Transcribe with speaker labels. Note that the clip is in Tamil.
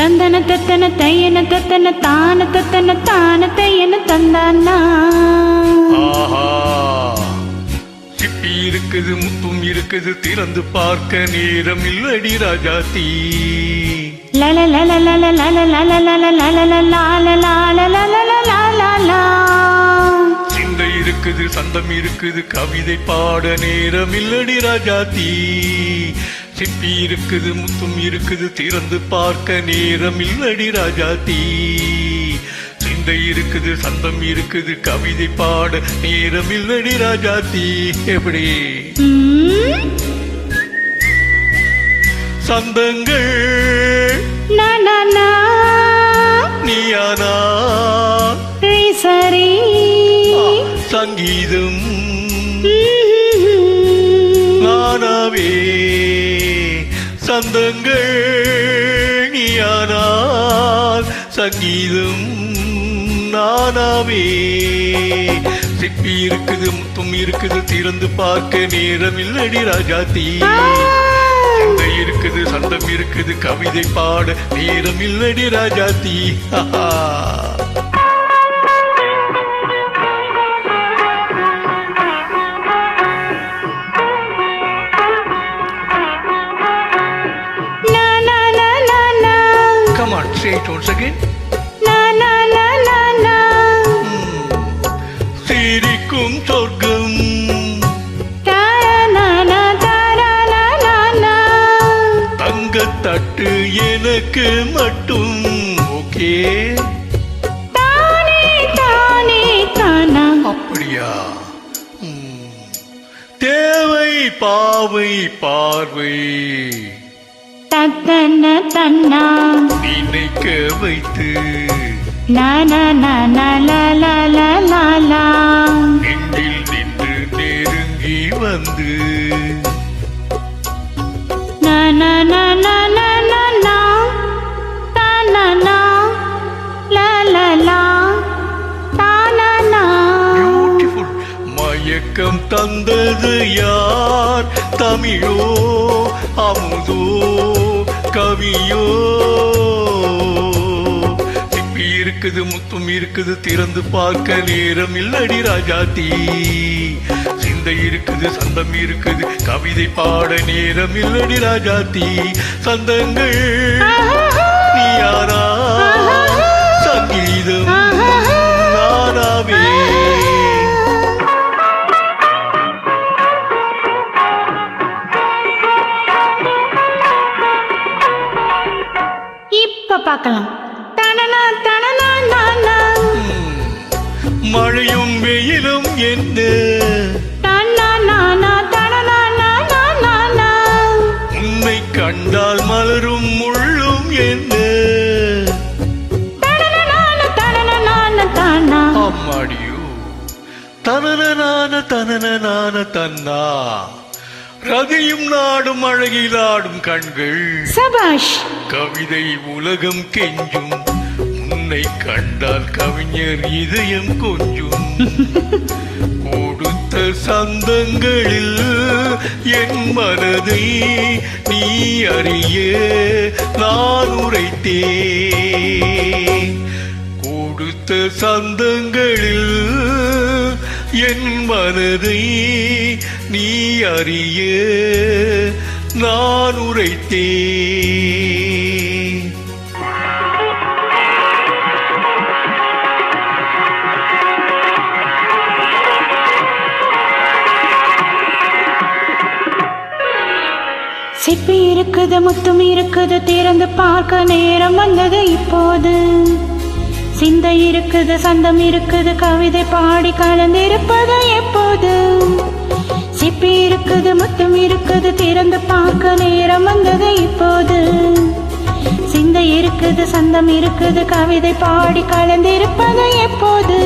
Speaker 1: தந்தன தத்தன தையன தத்தன தான தத்தன தான தையன தந்தானா.
Speaker 2: சிப்பி இருக்குது முத்தும் இருக்குது திறந்து பார்க்க நேரம் இல்லடி ராஜாத்தி. சிந்தை இருக்குது சந்தம் இருக்குது கவிதை பாட நேரம் இல்லடி ராஜாத்தி. சிப்பி இருக்குது முத்தும் இருக்குது திறந்து பார்க்க நேரம் இல்லடி ராஜாத்தி. சிந்தை இருக்குது சந்தம் இருக்குது கவிதை பாட நேரம் இல்லடி ராஜாத்தி. எப்படி சந்தங்கள் நீயானா
Speaker 1: சரி
Speaker 2: சங்கீதம் நானாவே. சந்தங்கள் நீயானால் சங்கீதம் நானாவே. சிப்பி இருக்குது முத்தும் இருக்குது திறந்து பார்க்க நேரம் இல்லடி ராஜாத்தி. சிந்தை இருக்குது சந்தம் இருக்குது கவிதை பாட நேரம் இல்லடி Rajathi. Come on, say it once again. சிரிக்கும் சொர்க்கம் தங்கத்தட்டு எனக்கு மட்டும். ஓகே அப்படியா? தேவை பாவை பார்வை
Speaker 1: தத்தன தன்னா
Speaker 2: நினைக்க வைத்து நெஞ்சில் நின்று நெருங்கி வந்து பியூட்டிஃபுல். மயக்கம் தந்தது யார்? தமிழோ அமுதோ கவியோ? சிப்பி இருக்குது முத்தும் இருக்குது திறந்து பார்க்க நேரம் இல்லடி ராஜாத்தி. சிந்தை இருக்குது சந்தம் இருக்குது கவிதை பாட நேரம் இல்லடி ராஜாத்தி. சந்தங்கள் நீயாரா சங்கீதம் நானாவே.
Speaker 1: பார்க்கலாம்.
Speaker 2: மழையும் வெயிலும் என்ன உன்னை கண்டால் மலரும் முள்ளும் என்ன? அம்மாடியோ தனன தனன தன்னா. ரதியும் நாடும் அழகிலாடும் கண்கள்
Speaker 1: சபாஷ்.
Speaker 2: கவிதை உலகம் கெஞ்சும் உன்னை கண்டால் கவிஞர் இதயம் கொஞ்சும். கொடுத்த சந்தங்களில் என் மனதை நீ அறிய நான் உரைத்தேன். கொடுத்த சந்தங்களில் என் மனதை நீ அறிய நான் உரைத்தேன்.
Speaker 1: சிப்பி இருக்குது முத்தும் இருக்குது திறந்து பார்க்க நேரம் வந்தது இப்போது. சிந்தை இருக்குது சந்தம் இருக்குது கவிதை பாடி கலந்திருப்பது எப்போது. சிப்பி இருக்குது முத்தும் இருக்குது திறந்து பார்க்க நேரம் வந்தது இப்போது. சிந்தை இருக்குது சந்தம் இருக்குது கவிதை பாடி கலந்திருப்பது எப்போது.